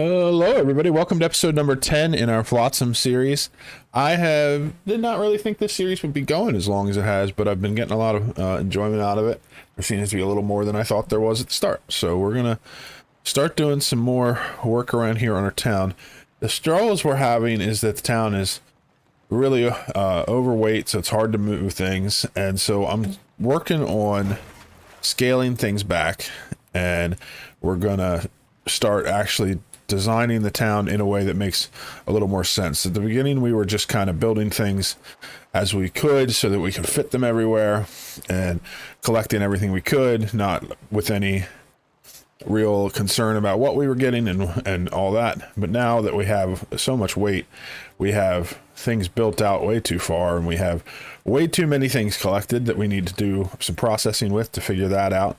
Hello, everybody. Welcome to episode number 10 in our Flotsam series. Did not really think this series would be going as long as it has, but I've been getting a lot of enjoyment out of it. There seems to be a little more than I thought there was at the start. So we're going to start doing some more work around here on our town. The struggles we're having is that the town is really overweight, so it's hard to move things. And so I'm working on scaling things back, and we're going to start actually designing the town in a way that makes a little more sense. At the beginning, we were just kind of building things as we could so that we could fit them everywhere and collecting everything we could, not with any real concern about what we were getting and all that. But now that we have so much weight, we have things built out way too far, and we have way too many things collected that we need to do some processing with to figure that out.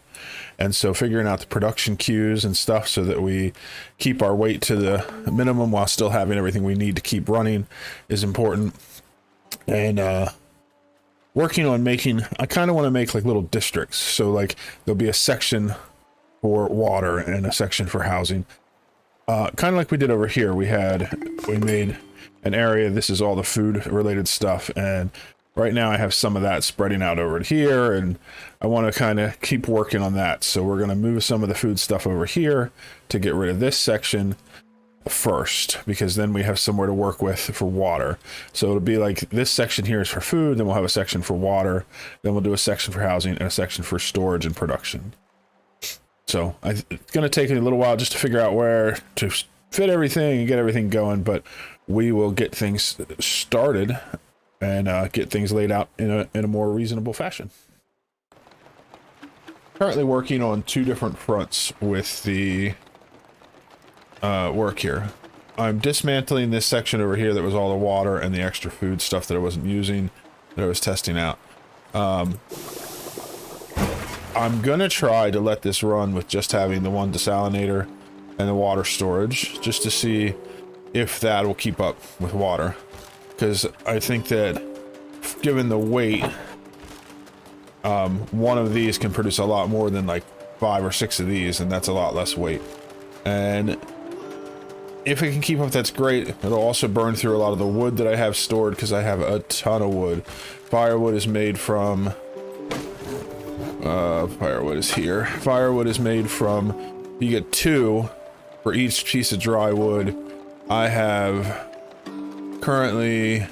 And so figuring out the production queues and stuff so that we keep our weight to the minimum while still having everything we need to keep running is important. And working on I kind of want to make like little districts. So like there'll be a section for water and a section for housing. Kind of like we did over here. We made an area. This is all the food related stuff. And right now I have some of that spreading out over here, and I want to kind of keep working on that. So we're going to move some of the food stuff over here to get rid of this section first, because then we have somewhere to work with for water. So it'll be like this section here is for food, then we'll have a section for water, then we'll do a section for housing and a section for storage and production. So it's going to take a little while just to figure out where to fit everything and get everything going, but we will get things started and get things laid out in a more reasonable fashion. Currently working on two different fronts with the work here. I'm dismantling this section over here that was all the water and the extra food stuff that I wasn't using, that I was testing out. I'm gonna try to let this run with just having the one desalinator and the water storage, just to see if that will keep up with water. Because I think that given the weight, one of these can produce a lot more than like 5 or 6 of these, and that's a lot less weight. And if it can keep up, that's great. It'll also burn through a lot of the wood that I have stored, because I have a ton of wood. Firewood is made from... firewood is here. Firewood is made from... You get 2 for each piece of dry wood. I have... Currently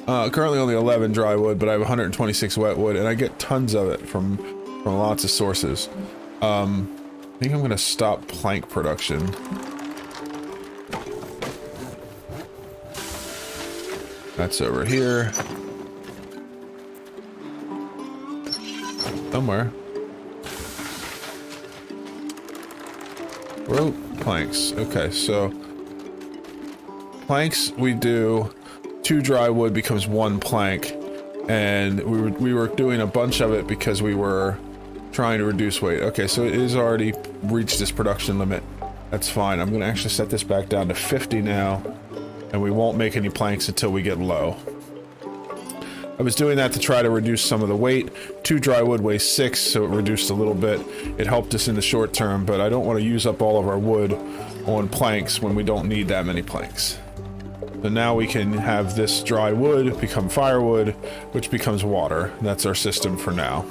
only 11 dry wood, but I have 126 wet wood, and I get tons of it from lots of sources. I think I'm gonna stop plank production. That's over here. Somewhere. Rope planks. Okay, so planks, we do 2 dry wood becomes 1 plank, and we were doing a bunch of it because we were trying to reduce weight. Okay, so it is already reached this production limit. That's fine. I'm going to actually set this back down to 50 now, and we won't make any planks until we get low. I was doing that to try to reduce some of the weight. 2 dry wood weighs 6, so it reduced a little bit. It helped us in the short term, but I don't want to use up all of our wood on planks when we don't need that many planks. So now we can have this dry wood become firewood, which becomes water. That's our system for now.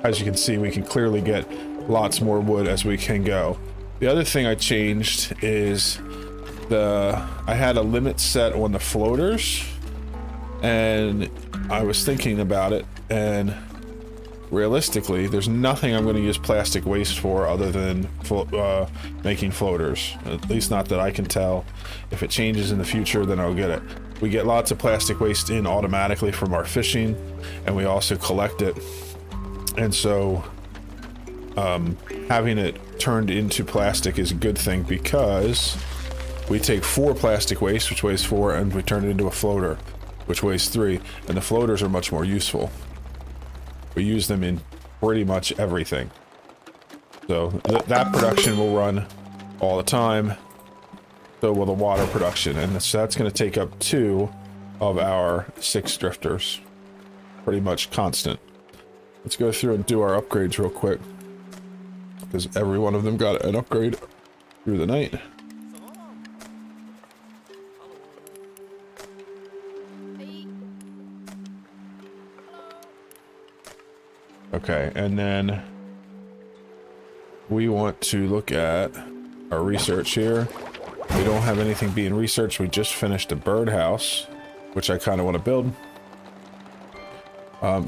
As you can see, we can clearly get lots more wood as we can go. The other thing I changed is I had a limit set on the floaters, and I was thinking about it, and realistically, there's nothing I'm going to use plastic waste for other than making floaters. At least not that I can tell. If it changes in the future, then I'll get it. We get lots of plastic waste in automatically from our fishing, and we also collect it. And so having it turned into plastic is a good thing, because we take 4 plastic waste, which weighs 4, and we turn it into a floater, which weighs 3, and the floaters are much more useful. We use them in pretty much everything. So that production will run all the time. So will the water production, and so that's going to take up 2 of our 6 drifters. Pretty much constant. Let's go through and do our upgrades real quick. because every one of them got an upgrade through the night. Okay, and then we want to look at our research here. We don't have anything being researched. We just finished a birdhouse, which I kind of want to build.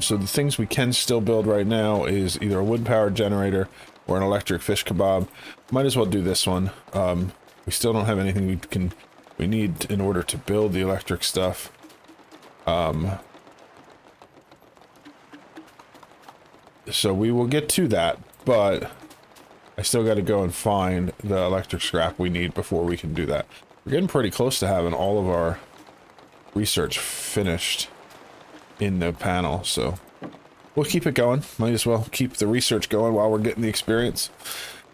So the things we can still build right now is either a wood-powered generator or an electric fish kebab. Might as well do this one. We still don't have anything we need in order to build the electric stuff. So we will get to that, but I still got to go and find the electric scrap we need before we can do that. We're getting pretty close to having all of our research finished in the panel, so we'll keep it going. Might as well keep the research going while we're getting the experience,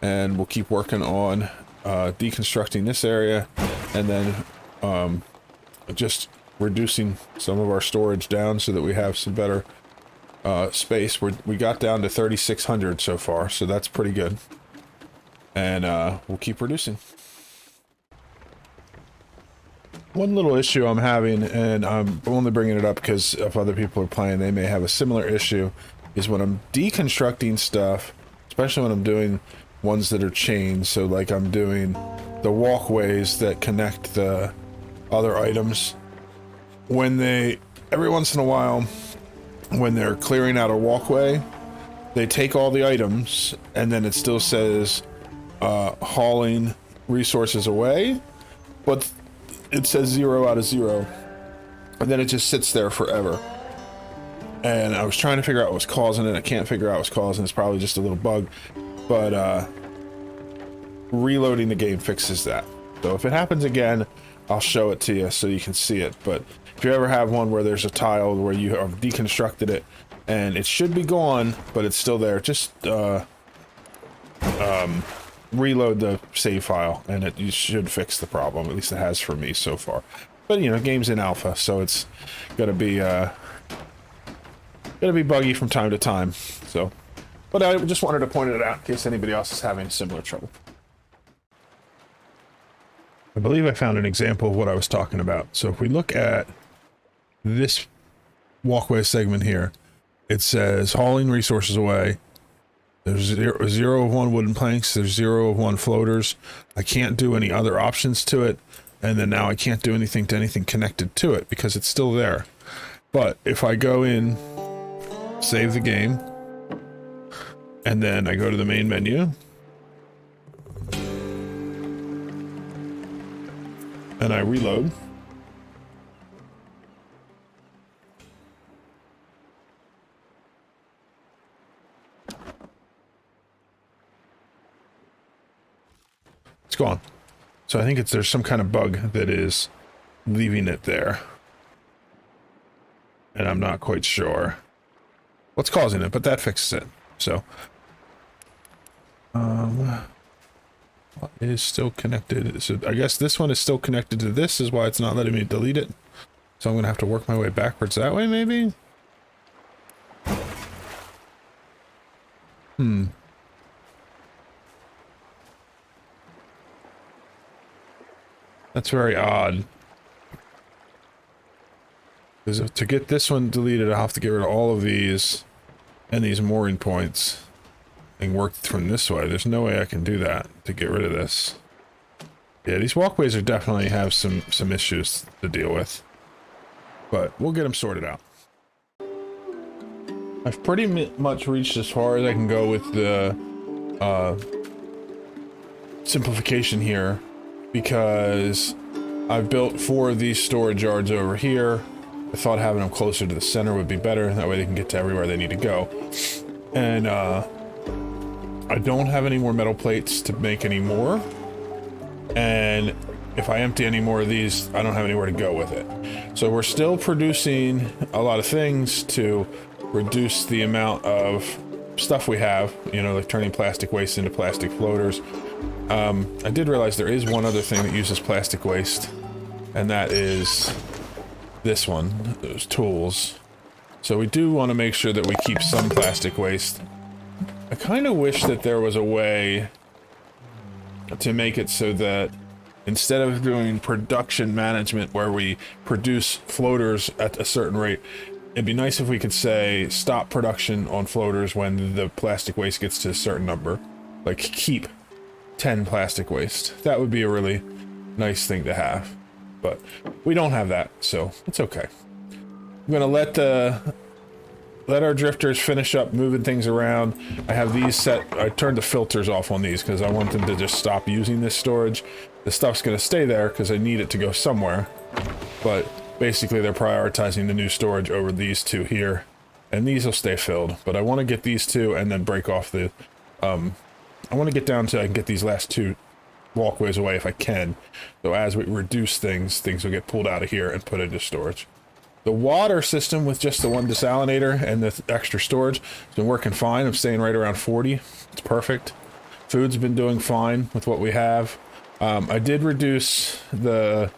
and we'll keep working on deconstructing this area, and then just reducing some of our storage down so that we have some better space. We got down to 3,600 so far, so that's pretty good. And we'll keep reducing. One little issue I'm having, and I'm only bringing it up because if other people are playing, they may have a similar issue, is when I'm deconstructing stuff, especially when I'm doing ones that are chained. So like I'm doing the walkways that connect the other items. Every once in a while, when they're clearing out a walkway, they take all the items and then it still says hauling resources away, but it says 0 out of 0, and then it just sits there forever. And I was trying to figure out what was causing it. I can't figure out what's causing it. It's probably just a little bug, but reloading the game fixes that. So if it happens again, I'll show it to you so you can see it. But if you ever have one where there's a tile where you have deconstructed it and it should be gone, but it's still there, just reload the save file and you should fix the problem. At least it has for me so far. But you know, game's in alpha, so it's gonna be buggy from time to time. So, but I just wanted to point it out in case anybody else is having similar trouble. I believe I found an example of what I was talking about. So if we look at this walkway segment here, it says hauling resources away. There's 0 of 1 wooden planks. There's 0 of 1 floaters. I can't do any other options to it. And then now I can't do anything to anything connected to it because it's still there. But if I go in, save the game, and then I go to the main menu, and I reload, it's gone. So I think there's some kind of bug that is leaving it there. And I'm not quite sure what's causing it, but that fixes it. So, what is still connected? So I guess this one is still connected to this, is why it's not letting me delete it. So I'm gonna have to work my way backwards that way, maybe? That's very odd. Because to get this one deleted, I'll have to get rid of all of these and these mooring points and work from this way. There's no way I can do that to get rid of this. Yeah, these walkways are definitely have some issues to deal with, but we'll get them sorted out. I've pretty much reached as far as I can go with the simplification here, because I've built 4 of these storage yards over here. I thought having them closer to the center would be better, that way they can get to everywhere they need to go. And I don't have any more metal plates to make any more, and if I empty any more of these, I don't have anywhere to go with it. So we're still producing a lot of things to reduce the amount of stuff we have, you know, like turning plastic waste into plastic floaters. I did realize there is one other thing that uses plastic waste, and that is this one, those tools. So we do want to make sure that we keep some plastic waste. I kind of wish that there was a way to make it so that instead of doing production management where we produce floaters at a certain rate, it'd be nice if we could say stop production on floaters when the plastic waste gets to a certain number. Like keep 10 plastic waste. That would be a really nice thing to have. But we don't have that, so it's okay. I'm gonna let our drifters finish up moving things around. I have these set. I turned the filters off on these because I want them to just stop using this storage. The stuff's going to stay there because I need it to go somewhere. But basically they're prioritizing the new storage over these two here. And these will stay filled. But I want to get these two and then break off the... I want to get down to I can get these last two walkways away if I can. So as we reduce things, things will get pulled out of here and put into storage. The water system with just the one desalinator and the extra storage has been working fine. I'm staying right around 40. It's perfect. Food's been doing fine with what we have. I did reduce the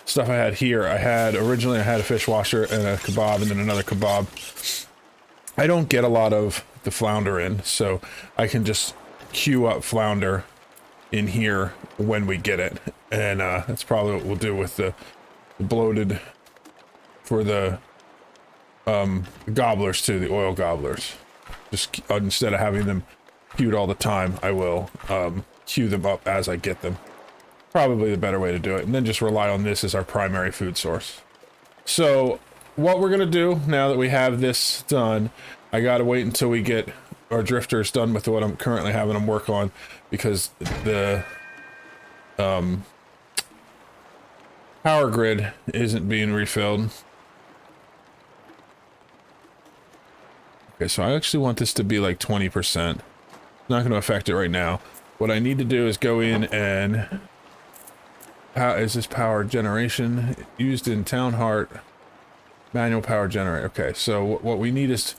stuff I had here. Originally I had a fish washer and a kebab and then another kebab. I don't get a lot of the flounder in, so I can just queue up flounder in here when we get it. And that's probably what we'll do with the bloated... for the gobblers too, the oil gobblers. Just instead of having them queued all the time, I will queue them up as I get them. Probably the better way to do it, and then just rely on this as our primary food source. So what we're gonna do now that we have this done, I gotta wait until we get our drifters done with what I'm currently having them work on, because the power grid isn't being refilled. Okay, so I actually want this to be like 20%. Not going to affect it right now. What I need to do is go in and... How is this power generation? Used in Town Heart. Manual power generator. Okay, so what we need is...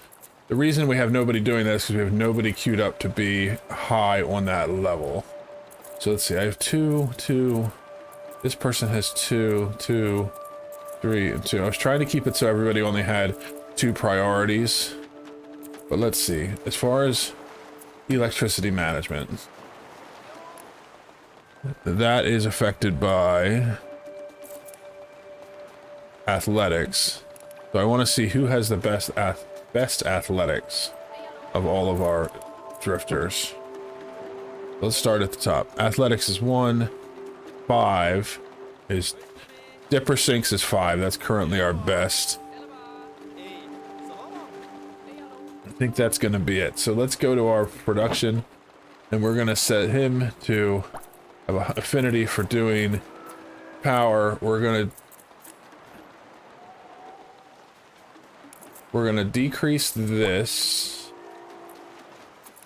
The reason we have nobody doing that is because we have nobody queued up to be high on that level. So let's see, I have 2. This person has 2, 3, and 2. I was trying to keep it so everybody only had 2 priorities. But let's see, as far as electricity management, that is affected by athletics. So I want to see who has the best athletics of all of our drifters. Let's start at the top. Athletics is 1, 5 is Dipper Sinks is 5. That's currently our best. I think that's going to be it. So let's go to our production, and we're going to set him to have an affinity for doing power. We're going to decrease this.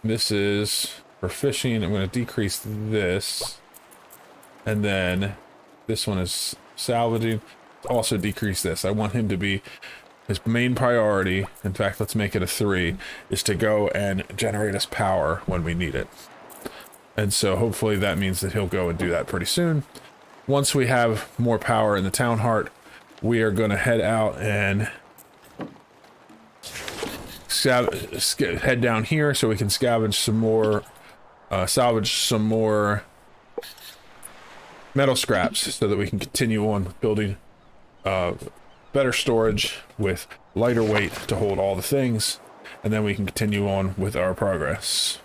This is for fishing. I'm going to decrease this, and then this one is salvaging. Also decrease this. I want him to be his main priority, in fact, let's make it a 3, is to go and generate us power when we need it. And so hopefully that means that he'll go and do that pretty soon. Once we have more power in the Town Heart, we are going to head out and head down here so we can scavenge some more, salvage some more metal scraps so that we can continue on building better storage with lighter weight to hold all the things, and then we can continue on with our progress.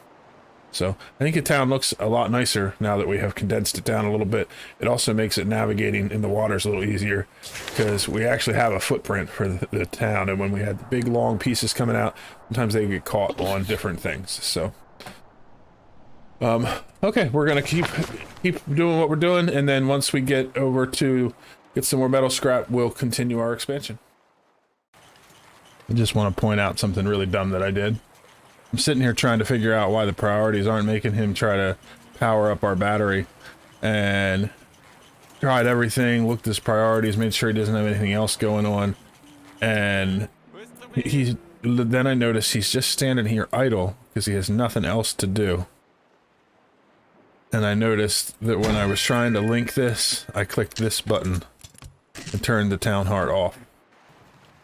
So I think the town looks a lot nicer now that we have condensed it down a little bit. It also makes it navigating in the waters a little easier because we actually have a footprint for the town, and when we had the big long pieces coming out, sometimes they get caught on different things. So okay, we're gonna keep doing what we're doing, and then once we get over to get some more metal scrap, we'll continue our expansion. I just want to point out something really dumb that I did. I'm sitting here trying to figure out why the priorities aren't making him try to power up our battery, and tried everything, looked at his priorities, made sure he doesn't have anything else going on, and then I noticed he's just standing here idle because he has nothing else to do. And I noticed that when I was trying to link this, I clicked this button and turned the Town Heart off.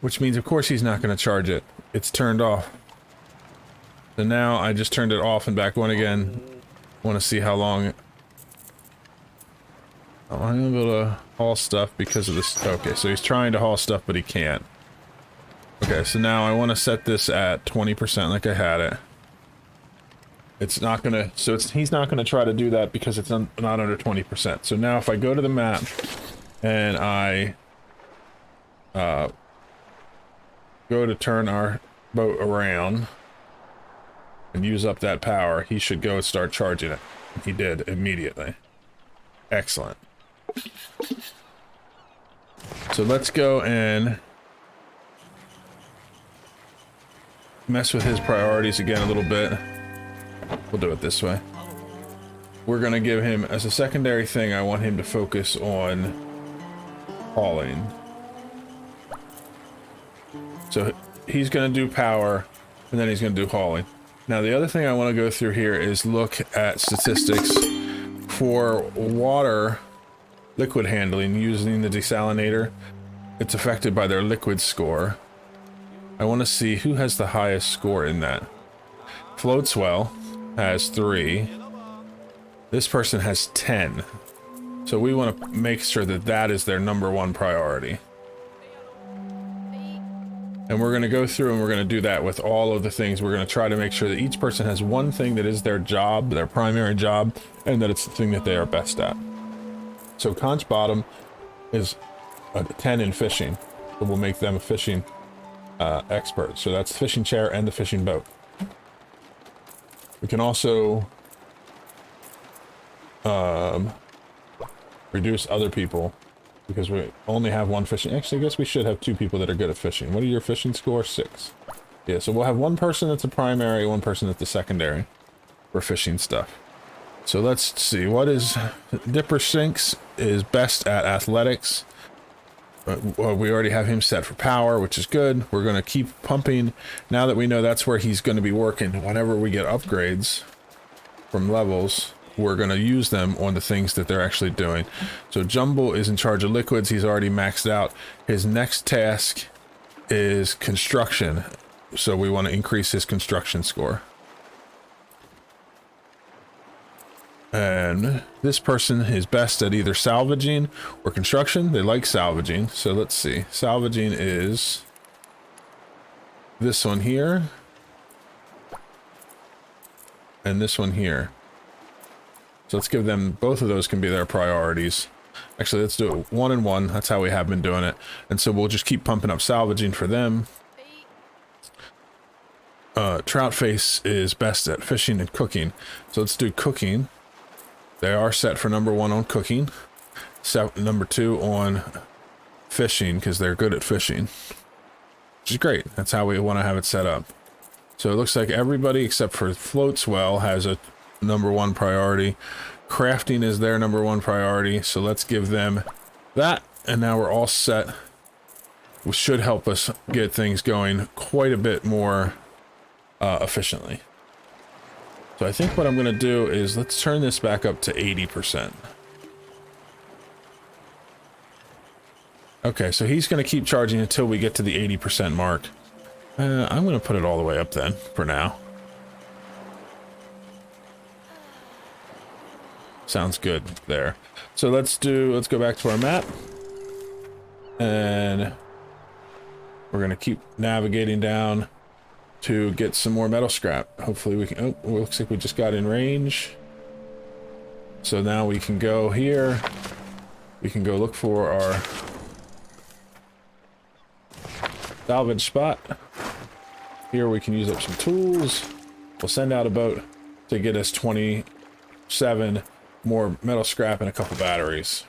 Which means, of course, he's not going to charge it. It's turned off. So now I just turned it off and back on again. Want to see how long I'm able to haul stuff because of this. Okay, so he's trying to haul stuff, but he can't. Okay, so now I want to set this at 20% like I had it. It's not gonna, so he's not gonna try to do that because it's not under 20%. So now if I go to the map and I go to turn our boat around and use up that power, he should go and start charging it. He did immediately. Excellent. So let's go and mess with his priorities again a little bit. We'll do it this way. We're gonna give him, as a secondary thing, I want him to focus on hauling. So he's gonna do power, and then he's gonna do hauling. Now the other thing I want to go through here is look at statistics for water liquid handling using the desalinator. It's affected by their liquid score. I want to see who has the highest score in that. Flotsam has 3. This person has 10. So we want to make sure that that is their #1 priority. And we're going to go through and we're going to do that with all of the things. We're going to try to make sure that each person has one thing that is their job, their primary job, and that it's the thing that they are best at. So Conch Bottom is a 10 in fishing. So we'll make them a fishing expert. So that's the fishing chair and the fishing boat. We can also reduce other people because we only have one fishing. Actually, I guess we should have 2 people that are good at fishing. What are your fishing score? 6. Yeah, so we'll have one person that's a primary, one person that's a secondary for fishing stuff. So let's see, what is Dipper Sinks is best at athletics. Well, we already have him set for power, which is good. We're going to keep pumping now that we know that's where he's going to be working. Whenever we get upgrades from levels, we're going to use them on the things that they're actually doing. So Jumble is in charge of liquids. He's already maxed out. His next task is construction. So we want to increase his construction score. And this person is best at either salvaging or construction. They like salvaging. So let's see. Salvaging is this one here. And this one here. So let's give them, both of those can be their priorities. Actually, let's do it 1 and 1. That's how we have been doing it. And so we'll just keep pumping up salvaging for them. Troutface is best at fishing and cooking. So let's do cooking. They are set for #1 on cooking. Set #2 on fishing because they're good at fishing. Which is great. That's how we want to have it set up. So it looks like everybody except for Floatswell has a #1 priority. Crafting is their #1 priority. So let's give them that. And now we're all set. Which should help us get things going quite a bit more efficiently. So I think what I'm going to do is let's turn this back up to 80%. Okay, so he's going to keep charging until we get to the 80% mark. I'm going to put it all the way up then, for now. Sounds good there. So let's go back to our map. And we're going to keep navigating down to get some more metal scrap. Hopefully we can, oh, it looks like we just got in range. So now we can go here. We can go look for our salvage spot. Here we can use up some tools. We'll send out a boat to get us 27 more metal scrap and a couple batteries.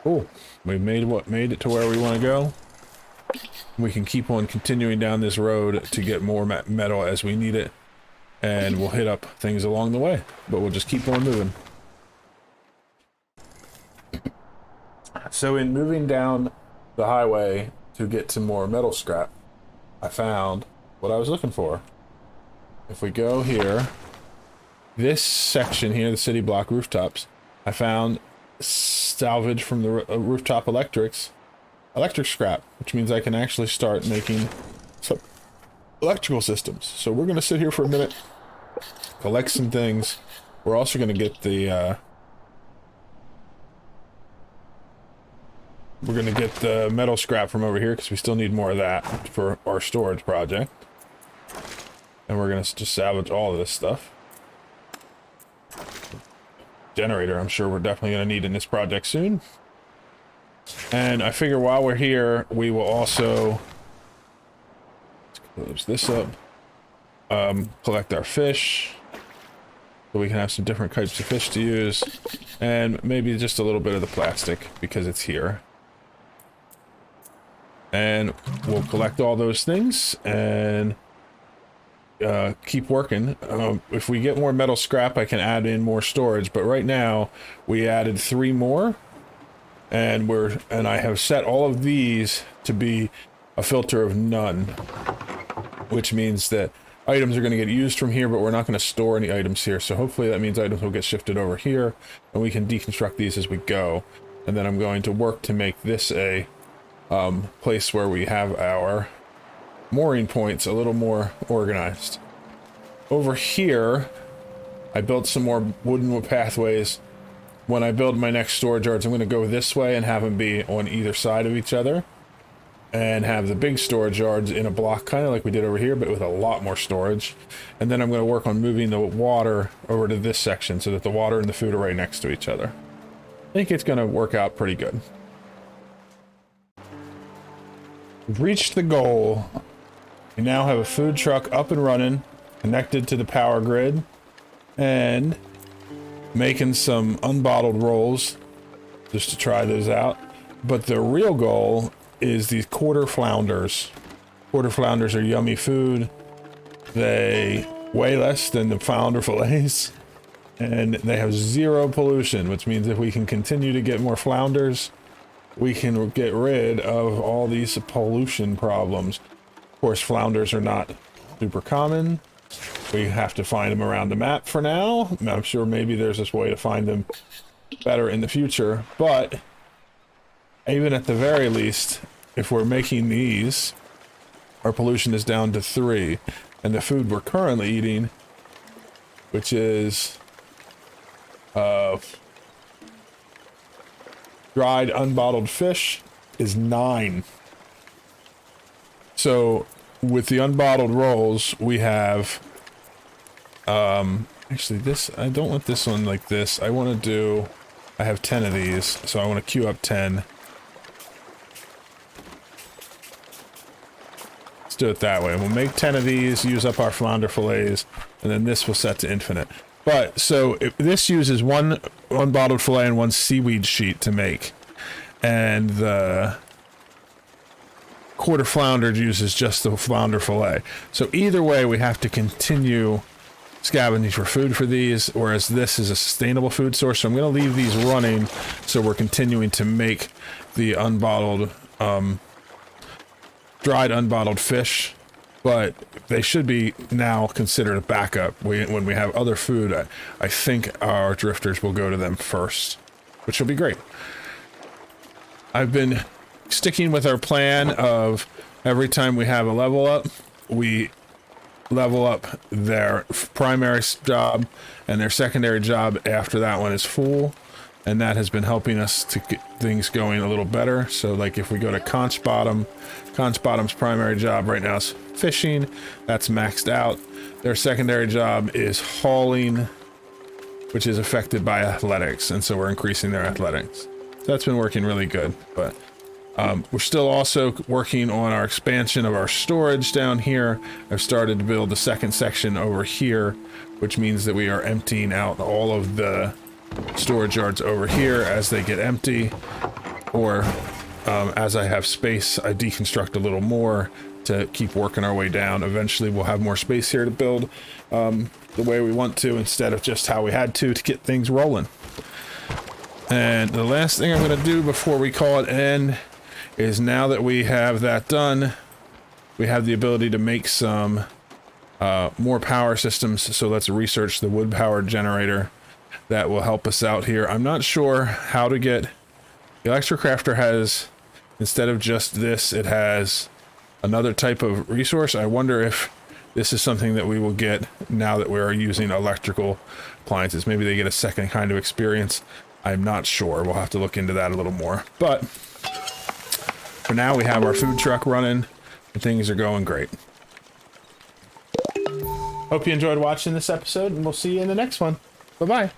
Oh, we made it to where we want to go. We can keep on continuing down this road to get more metal as we need it, and we'll hit up things along the way, but we'll just keep on moving. So in moving down the highway to get to more metal scrap, I found what I was looking for. If we go here, this section here, the city block rooftops, I found salvage from the rooftop electric scrap, which means I can actually start making some electrical systems. So we're going to sit here for a minute, collect some things. We're also going to get the metal scrap from over here because we still need more of that for our storage project. And we're going to just salvage all of this stuff. Generator, I'm sure we're definitely going to need in this project soon. And I figure while we're here, we will also close this up, collect our fish, so we can have some different types of fish to use, and maybe just a little bit of the plastic because it's here. And we'll collect all those things and keep working. If we get more metal scrap, I can add in more storage, but right now we added 3 more, and I have set all of these to be a filter of none, which means that items are going to get used from here, but we're not going to store any items here. So hopefully that means items will get shifted over here, and we can deconstruct these as we go. And then I'm going to work to make this a place where we have our mooring points a little more organized. Over here, I built some more wooden pathways. When I build my next storage yards, I'm going to go this way and have them be on either side of each other, and have the big storage yards in a block, kind of like we did over here, but with a lot more storage. And then I'm going to work on moving the water over to this section so that the water and the food are right next to each other. I think it's going to work out pretty good. We've reached the goal. We now have a food truck up and running, connected to the power grid, and making some unbottled rolls just to try those out. But the real goal is these quarter flounders. Quarter flounders are yummy food. They weigh less than the flounder fillets, and they have 0 pollution, which means if we can continue to get more flounders, we can get rid of all these pollution problems. Of course, flounders are not super common. We have to find them around the map for now. I'm sure maybe there's this way to find them better in the future, but even at the very least, if we're making these, our pollution is down to 3, and the food we're currently eating, which is dried unbottled fish, is 9. So with the unbottled rolls, we have actually this, I don't want this one like this. I want to do, I have 10 of these, so I want to queue up 10. Let's do it that way. We'll make 10 of these, use up our flounder fillets, and then this will set to infinite. But, so, this uses 1 unbottled fillet and 1 seaweed sheet to make. And the quarter flounder uses just the flounder fillet. So either way, we have to continue scavenging for food for these, whereas this is a sustainable food source. So I'm going to leave these running, so we're continuing to make the unbottled, dried unbottled fish. But they should be now considered a backup. When we have other food, I think our drifters will go to them first, which will be great. I've been sticking with our plan of every time we have a level up, we level up their primary job, and their secondary job after that one is full. And that has been helping us to get things going a little better. So like if we go to Conch Bottom's primary job right now is fishing. That's maxed out. Their secondary job is hauling, which is affected by athletics. And so we're increasing their athletics. So that's been working really good. But we're still also working on our expansion of our storage down here. I've started to build the second section over here, which means that we are emptying out all of the storage yards over here as they get empty, or as I have space, I deconstruct a little more to keep working our way down. Eventually we'll have more space here to build the way we want to, instead of just how we had to get things rolling. And the last thing I'm going to do before we call it end is, now that we have that done, we have the ability to make some more power systems. So let's research the wood powered generator. That will help us out here. I'm not sure how to get... The Electrocrafter has, instead of just this, it has another type of resource. I wonder if this is something that we will get now that we're using electrical appliances. Maybe they get a second kind of experience. I'm not sure. We'll have to look into that a little more. But for now, we have our food truck running and things are going great. Hope you enjoyed watching this episode, and we'll see you in the next one. Bye-bye.